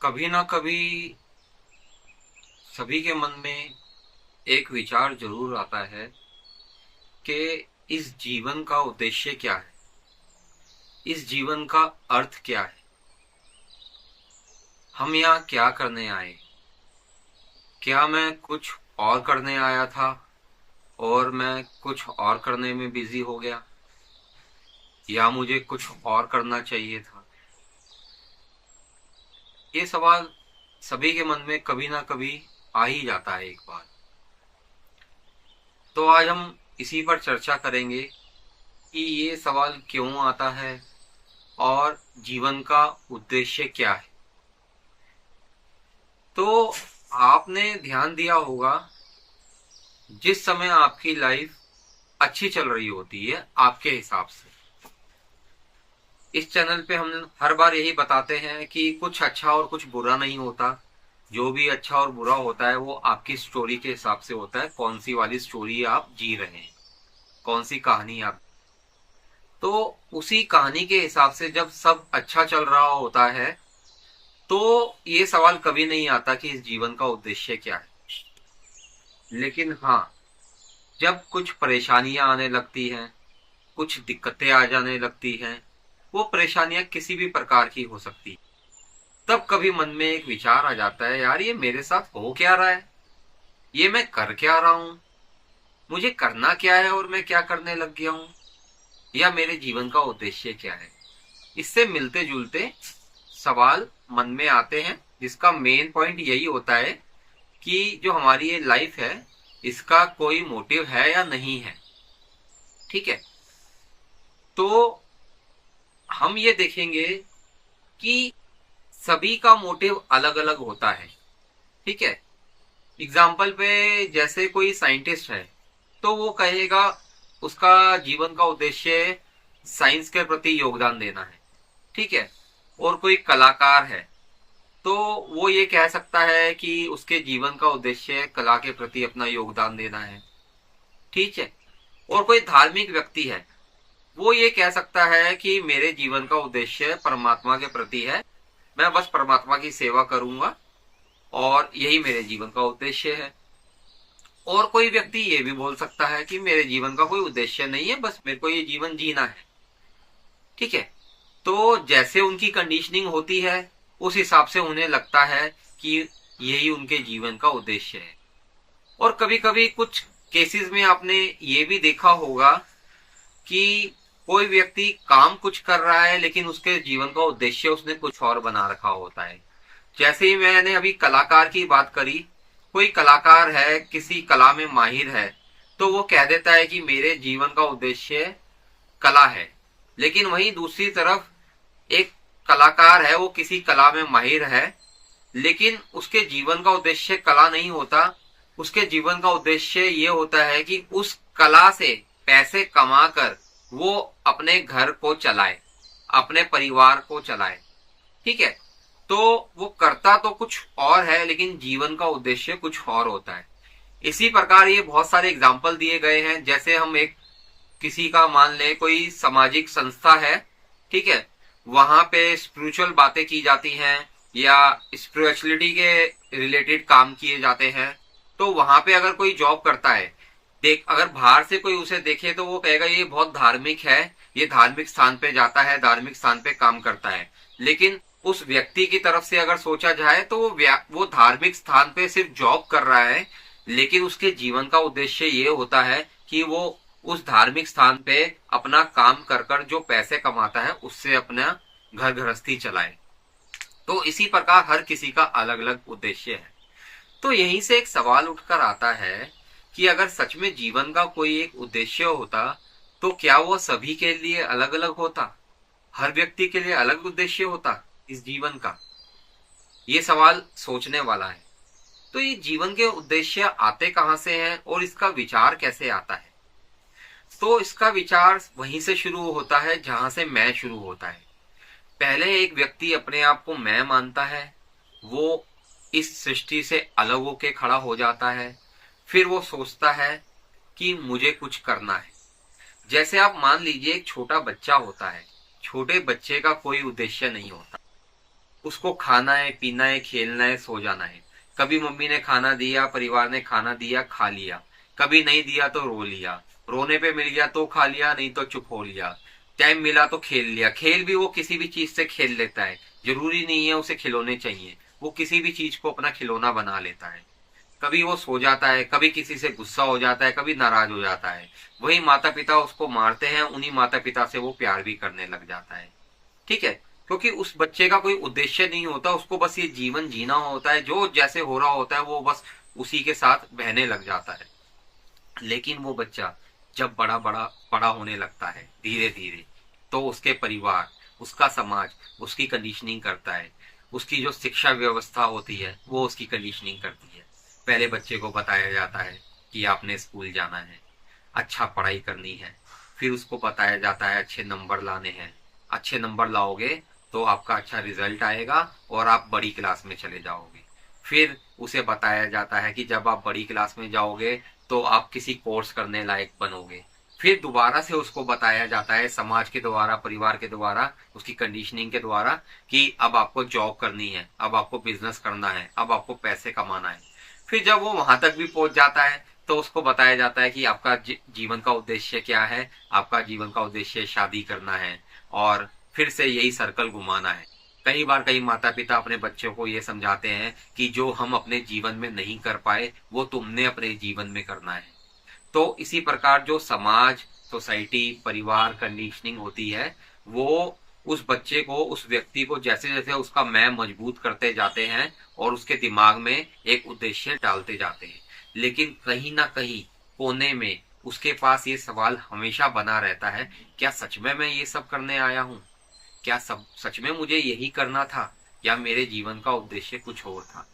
कभी ना कभी सभी के मन में एक विचार जरूर आता है कि इस जीवन का उद्देश्य क्या है। इस जीवन का अर्थ क्या है। हम यहाँ क्या करने आए। क्या मैं कुछ और करने आया था और मैं कुछ और करने में बिजी हो गया, या मुझे कुछ और करना चाहिए था। ये सवाल सभी के मन में कभी ना कभी आ ही जाता है एक बार। तो आज हम इसी पर चर्चा करेंगे कि ये सवाल क्यों आता है और जीवन का उद्देश्य क्या है। तो आपने ध्यान दिया होगा, जिस समय आपकी लाइफ अच्छी चल रही होती है आपके हिसाब से, इस चैनल पे हम हर बार यही बताते हैं कि कुछ अच्छा और कुछ बुरा नहीं होता। जो भी अच्छा और बुरा होता है वो आपकी स्टोरी के हिसाब से होता है, कौन सी वाली स्टोरी आप जी रहे हैं, कौन सी कहानी आप। तो उसी कहानी के हिसाब से जब सब अच्छा चल रहा होता है तो ये सवाल कभी नहीं आता कि इस जीवन का उद्देश्य क्या है। लेकिन हाँ, जब कुछ परेशानियां आने लगती हैं, कुछ दिक्कतें आ जाने लगती हैं, वो परेशानियां किसी भी प्रकार की हो सकती है, तब कभी मन में एक विचार आ जाता है, यार ये मेरे साथ हो क्या रहा है, ये मैं कर क्या रहा हूं, मुझे करना क्या है और मैं क्या करने लग गया हूं, या मेरे जीवन का उद्देश्य क्या है। इससे मिलते जुलते सवाल मन में आते हैं, जिसका मेन पॉइंट यही होता है कि जो हमारी ये लाइफ है इसका कोई मोटिव है या नहीं है। ठीक है। तो हम ये देखेंगे कि सभी का मोटिव अलग अलग होता है। ठीक है। एग्जाम्पल पे जैसे कोई साइंटिस्ट है तो वो कहेगा उसका जीवन का उद्देश्य साइंस के प्रति योगदान देना है। ठीक है। और कोई कलाकार है तो वो ये कह सकता है कि उसके जीवन का उद्देश्य कला के प्रति अपना योगदान देना है। ठीक है। और कोई धार्मिक व्यक्ति है, वो ये कह सकता है कि मेरे जीवन का उद्देश्य परमात्मा के प्रति है, मैं बस परमात्मा की सेवा करूंगा और यही मेरे जीवन का उद्देश्य है। और कोई व्यक्ति ये भी बोल सकता है कि मेरे जीवन का कोई उद्देश्य नहीं है, बस मेरे को ये जीवन जीना है। ठीक है। तो जैसे उनकी कंडीशनिंग होती है उस हिसाब से उन्हें लगता है कि यही उनके जीवन का उद्देश्य है। और कभी कभी कुछ केसेस में आपने ये भी देखा होगा कि कोई व्यक्ति काम कुछ कर रहा है लेकिन उसके जीवन का उद्देश्य उसने कुछ और बना रखा होता है। जैसे ही मैंने अभी कलाकार की बात करी, कोई कलाकार है, किसी कला में माहिर है, तो वो कह देता है कि मेरे जीवन का उद्देश्य कला है। लेकिन वहीं दूसरी तरफ एक कलाकार है, वो किसी कला में माहिर है लेकिन उसके जीवन का उद्देश्य कला नहीं होता। उसके जीवन का उद्देश्य ये होता है कि उस कला से पैसे कमाकर वो अपने घर को चलाए, अपने परिवार को चलाए। ठीक है। तो वो करता तो कुछ और है लेकिन जीवन का उद्देश्य कुछ और होता है। इसी प्रकार ये बहुत सारे एग्जाम्पल दिए गए हैं। जैसे हम एक किसी का मान ले, कोई सामाजिक संस्था है, ठीक है, वहां पे स्पिरिचुअल बातें की जाती हैं या स्पिरिचुअलिटी के रिलेटेड काम किए जाते हैं, तो वहां पे अगर कोई जॉब करता है, देख अगर बाहर से कोई उसे देखे तो वो कहेगा ये बहुत धार्मिक है, ये धार्मिक स्थान पे जाता है, धार्मिक स्थान पे काम करता है। लेकिन उस व्यक्ति की तरफ से अगर सोचा जाए तो वो धार्मिक स्थान पे सिर्फ जॉब कर रहा है, लेकिन उसके जीवन का उद्देश्य ये होता है कि वो उस धार्मिक स्थान पे अपना काम कर कर जो पैसे कमाता है उससे अपना घर गृहस्थी चलाए। तो इसी प्रकार हर किसी का अलग अलग उद्देश्य है। तो यहीं से एक सवाल उठकर आता है कि अगर सच में जीवन का कोई एक उद्देश्य होता तो क्या वो सभी के लिए अलग अलग होता, हर व्यक्ति के लिए अलग उद्देश्य होता इस जीवन का। ये सवाल सोचने वाला है। तो ये जीवन के उद्देश्य आते कहां से हैं और इसका विचार कैसे आता है। तो इसका विचार वहीं से शुरू होता है जहां से मैं शुरू होता है। पहले एक व्यक्ति अपने आप को मैं मानता है, वो इस सृष्टि से अलग होके खड़ा हो जाता है। फिर वो सोचता है कि मुझे कुछ करना है। जैसे आप मान लीजिए एक छोटा बच्चा होता है, छोटे बच्चे का कोई उद्देश्य नहीं होता, उसको खाना है, पीना है, खेलना है, सो जाना है। कभी मम्मी ने खाना दिया, परिवार ने खाना दिया, खा लिया। कभी नहीं दिया तो रो लिया। रोने पे मिल गया तो खा लिया, नहीं तो चुप हो लिया। टाइम मिला तो खेल लिया। खेल भी वो किसी भी चीज से खेल लेता है, जरूरी नहीं है उसे खिलौने चाहिए। वो किसी भी चीज को अपना खिलौना बना लेता है। कभी वो सो जाता है, कभी किसी से गुस्सा हो जाता है, कभी नाराज हो जाता है। वही माता पिता उसको मारते हैं, उन्हीं माता पिता से वो प्यार भी करने लग जाता है। ठीक है, क्योंकि उस बच्चे का कोई उद्देश्य नहीं होता, उसको बस ये जीवन जीना होता है। जो जैसे हो रहा होता है वो बस उसी के साथ बहने लग जाता है। लेकिन वो बच्चा जब बड़ा बड़ा बड़ा होने लगता है धीरे धीरे, तो उसके परिवार, उसका समाज उसकी कंडीशनिंग करता है। उसकी जो शिक्षा व्यवस्था होती है वो उसकी कंडीशनिंग करती है। पहले बच्चे को बताया जाता है कि आपने स्कूल जाना है, अच्छा पढ़ाई करनी है। फिर उसको बताया जाता है अच्छे नंबर लाने हैं। अच्छे नंबर लाओगे तो आपका अच्छा रिजल्ट आएगा और आप बड़ी क्लास में चले जाओगे। फिर उसे बताया जाता है कि जब आप बड़ी क्लास में जाओगे तो आप किसी कोर्स करने लायक बनोगे। फिर दोबारा से उसको बताया जाता है समाज के द्वारा, परिवार के द्वारा, उसकी कंडीशनिंग के द्वारा कि अब आपको जॉब करनी है, अब आपको बिजनेस करना है, अब आपको पैसे कमाना है। फिर जब वो वहां तक भी पहुंच जाता है तो उसको बताया जाता है कि आपका जीवन का उद्देश्य क्या है। आपका जीवन का उद्देश्य शादी करना है और फिर से यही सर्कल घुमाना है। कई बार कई माता पिता अपने बच्चों को ये समझाते हैं कि जो हम अपने जीवन में नहीं कर पाए वो तुमने अपने जीवन में करना है। तो इसी प्रकार जो समाज, सोसाइटी, परिवार कंडीशनिंग होती है, वो उस बच्चे को, उस व्यक्ति को जैसे जैसे उसका मैं मजबूत करते जाते हैं और उसके दिमाग में एक उद्देश्य डालते जाते हैं। लेकिन कहीं ना कहीं कोने में उसके पास ये सवाल हमेशा बना रहता है, क्या सच में मैं ये सब करने आया हूँ? क्या सब सच में मुझे यही करना था, या मेरे जीवन का उद्देश्य कुछ और था?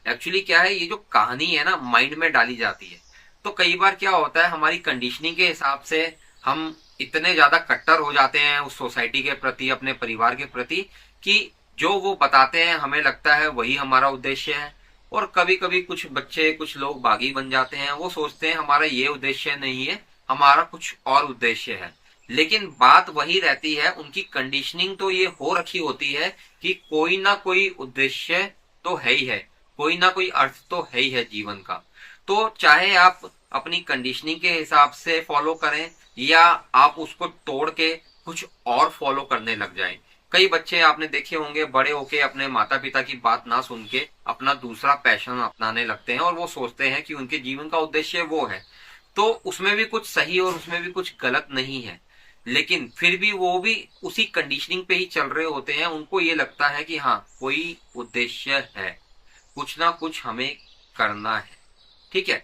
एक्चुअली क्या है, ये जो कहानी है ना माइंड में डाली जाती है, तो कई बार क्या होता है हमारी कंडीशनिंग के हिसाब से हम इतने ज्यादा कट्टर हो जाते हैं उस सोसाइटी के प्रति, अपने परिवार के प्रति, कि जो वो बताते हैं हमें लगता है वही हमारा उद्देश्य है। और कभी कभी कुछ बच्चे, कुछ लोग बागी बन जाते हैं। वो सोचते हैं हमारा ये उद्देश्य नहीं है, हमारा कुछ और उद्देश्य है। लेकिन बात वही रहती है, उनकी कंडीशनिंग तो ये हो रखी होती है कि कोई ना कोई उद्देश्य तो है ही है, कोई ना कोई अर्थ तो है ही है जीवन का। तो चाहे आप अपनी कंडीशनिंग के हिसाब से फॉलो करें या आप उसको तोड़ के कुछ और फॉलो करने लग जाएं। कई बच्चे आपने देखे होंगे बड़े होके अपने माता पिता की बात ना सुन के अपना दूसरा पैशन अपनाने लगते हैं और वो सोचते हैं कि उनके जीवन का उद्देश्य वो है। तो उसमें भी कुछ सही और उसमें भी कुछ गलत नहीं है, लेकिन फिर भी वो भी उसी कंडीशनिंग पे ही चल रहे होते हैं। उनको ये लगता है कि हाँ कोई उद्देश्य है, कुछ ना कुछ हमें करना है। ठीक है,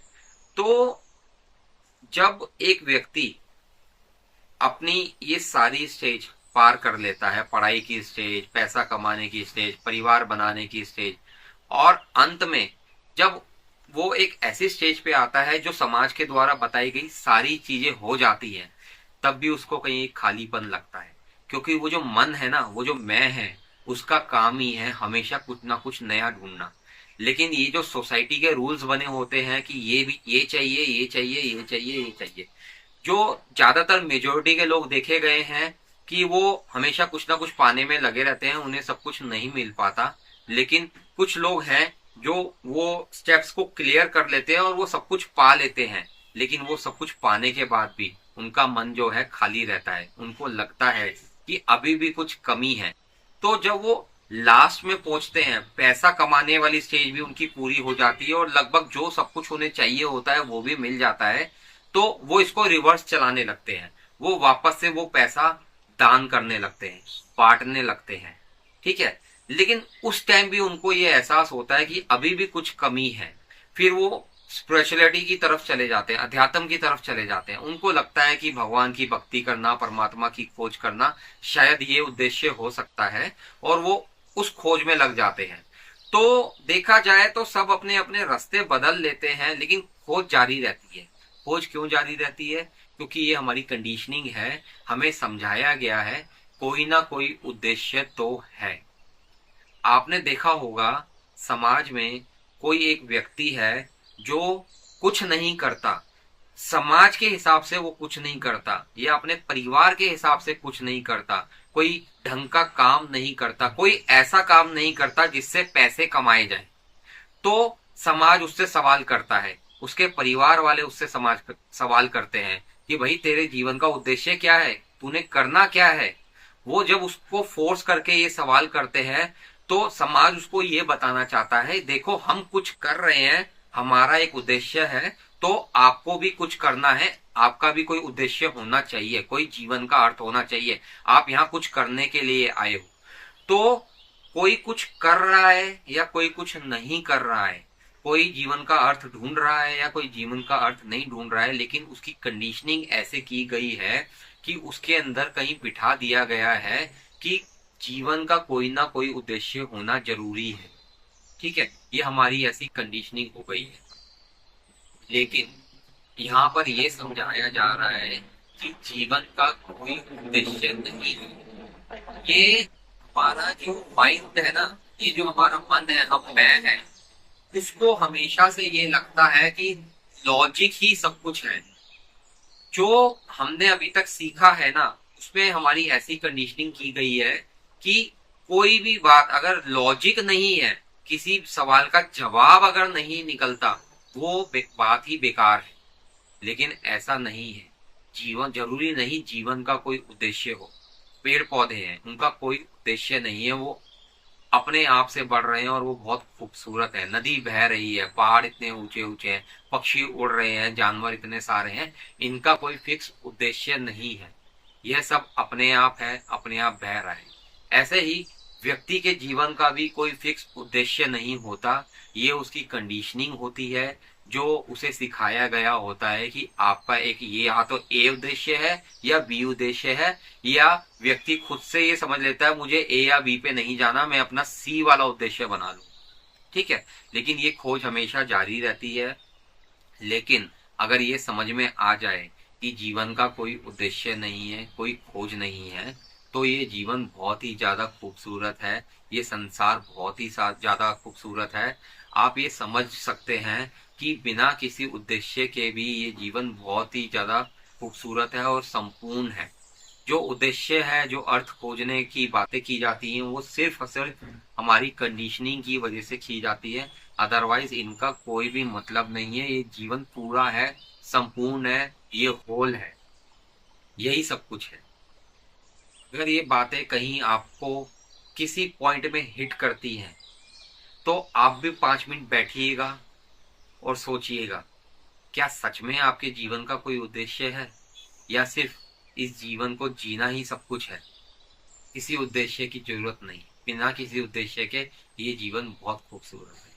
तो जब एक व्यक्ति अपनी ये सारी स्टेज पार कर लेता है, पढ़ाई की स्टेज, पैसा कमाने की स्टेज, परिवार बनाने की स्टेज, और अंत में जब वो एक ऐसी स्टेज पे आता है जो समाज के द्वारा बताई गई सारी चीजें हो जाती हैं, तब भी उसको कहीं एक खालीपन लगता है। क्योंकि वो जो मन है ना, वो जो मैं है, उसका काम ही है हमेशा कुछ ना कुछ नया ढूंढना। लेकिन ये जो सोसाइटी के रूल्स बने होते हैं कि ये भी, ये चाहिए, ये चाहिए, ये चाहिए, ये चाहिए, जो ज्यादातर मेजोरिटी के लोग देखे गए हैं कि वो हमेशा कुछ ना कुछ पाने में लगे रहते हैं, उन्हें सब कुछ नहीं मिल पाता। लेकिन कुछ लोग हैं जो वो स्टेप्स को क्लियर कर लेते हैं और वो सब कुछ पा लेते हैं। लेकिन वो सब कुछ पाने के बाद भी उनका मन जो है खाली रहता है, उनको लगता है कि अभी भी कुछ कमी है। तो जब वो लास्ट में पहुंचते हैं, पैसा कमाने वाली स्टेज भी उनकी पूरी हो जाती है और लगभग जो सब कुछ उन्हें चाहिए होता है वो भी मिल जाता है, तो वो इसको रिवर्स चलाने लगते हैं। वो वापस से वो पैसा दान करने लगते हैं, बांटने लगते हैं। ठीक है, लेकिन उस टाइम भी उनको ये एहसास होता है कि अभी भी कुछ कमी है। फिर वो स्पिरिचुअलिटी की तरफ चले जाते हैं, अध्यात्म की तरफ चले जाते हैं। उनको लगता है कि भगवान की भक्ति करना, परमात्मा की खोज करना शायद ये उद्देश्य हो सकता है, और वो उस खोज में लग जाते हैं। तो देखा जाए तो सब अपने अपने रास्ते बदल लेते हैं, लेकिन खोज जारी रहती है। खोज क्यों जारी रहती है? क्योंकि ये हमारी कंडीशनिंग है, हमें समझाया गया है कोई ना कोई उद्देश्य तो है। आपने देखा होगा समाज में कोई एक व्यक्ति है जो कुछ नहीं करता, समाज के हिसाब से वो कुछ नहीं करता, या अपने परिवार के हिसाब से कुछ नहीं करता, कोई ढंग का काम नहीं करता, कोई ऐसा काम नहीं करता जिससे पैसे कमाए जाए, तो समाज उससे सवाल करता है, उसके परिवार वाले उससे सवाल करते हैं कि भाई तेरे जीवन का उद्देश्य क्या है, तूने करना क्या है। वो जब उसको फोर्स करके ये सवाल करते हैं तो समाज उसको ये बताना चाहता है, देखो हम कुछ कर रहे हैं, हमारा एक उद्देश्य है, तो आपको भी कुछ करना है, आपका भी कोई उद्देश्य होना चाहिए, कोई जीवन का अर्थ होना चाहिए, आप यहाँ कुछ करने के लिए आए हो। तो कोई कुछ कर रहा है या कोई कुछ नहीं कर रहा है, कोई जीवन का अर्थ ढूंढ रहा है या कोई जीवन का अर्थ नहीं ढूंढ रहा है, लेकिन उसकी कंडीशनिंग ऐसे की गई है कि उसके अंदर कहीं बिठा दिया गया है कि जीवन का कोई ना कोई उद्देश्य होना जरूरी है। ठीक है, ये हमारी ऐसी कंडीशनिंग हो गई है। लेकिन यहाँ पर ये समझाया जा रहा है कि जीवन का कोई उद्देश्य नहीं है। ये हमारा जो माइंड है ना, ये जो हमारा मन है, हम मैं है, उसको हमेशा से ये लगता है कि लॉजिक ही सब कुछ है। जो हमने अभी तक सीखा है ना, उसमें हमारी ऐसी कंडीशनिंग की गई है कि कोई भी बात अगर लॉजिक नहीं है, किसी सवाल का जवाब अगर नहीं निकलता, वो बात ही बेकार है। लेकिन ऐसा नहीं है, जीवन जरूरी नहीं जीवन का कोई उद्देश्य हो। पेड़ पौधे हैं, उनका कोई उद्देश्य नहीं है, वो अपने आप से बढ़ रहे हैं और वो बहुत खूबसूरत है। नदी बह रही है, पहाड़ इतने ऊंचे ऊंचे हैं, पक्षी उड़ रहे हैं, जानवर इतने सारे हैं, इनका कोई फिक्स उद्देश्य नहीं है, यह सब अपने आप है, अपने आप बह रहा है। ऐसे ही व्यक्ति के जीवन का भी कोई फिक्स उद्देश्य नहीं होता, ये उसकी कंडीशनिंग होती है, जो उसे सिखाया गया होता है कि आपका एक ये या तो ए उद्देश्य है या बी उद्देश्य है, या व्यक्ति खुद से ये समझ लेता है मुझे ए या बी पे नहीं जाना, मैं अपना सी वाला उद्देश्य बना लूं। ठीक है, लेकिन ये खोज हमेशा जारी रहती है। लेकिन अगर ये समझ में आ जाए कि जीवन का कोई उद्देश्य नहीं है, कोई खोज नहीं है, तो ये जीवन बहुत ही ज्यादा खूबसूरत है, ये संसार बहुत ही ज्यादा खूबसूरत है। आप ये समझ सकते हैं कि बिना किसी उद्देश्य के भी ये जीवन बहुत ही ज्यादा खूबसूरत है और संपूर्ण है। जो उद्देश्य है, जो अर्थ खोजने की बातें की जाती हैं, वो सिर्फ और सिर्फ हमारी कंडीशनिंग की वजह से की जाती है, अदरवाइज इनका कोई भी मतलब नहीं है। ये जीवन पूरा है, संपूर्ण है, ये होल है, यही सब कुछ है। अगर ये बातें कहीं आपको किसी पॉइंट में हिट करती हैं, तो आप भी 5 मिनट बैठिएगा और सोचिएगा, क्या सच में आपके जीवन का कोई उद्देश्य है, या सिर्फ इस जीवन को जीना ही सब कुछ है। किसी उद्देश्य की जरूरत नहीं, बिना किसी उद्देश्य के ये जीवन बहुत खूबसूरत है।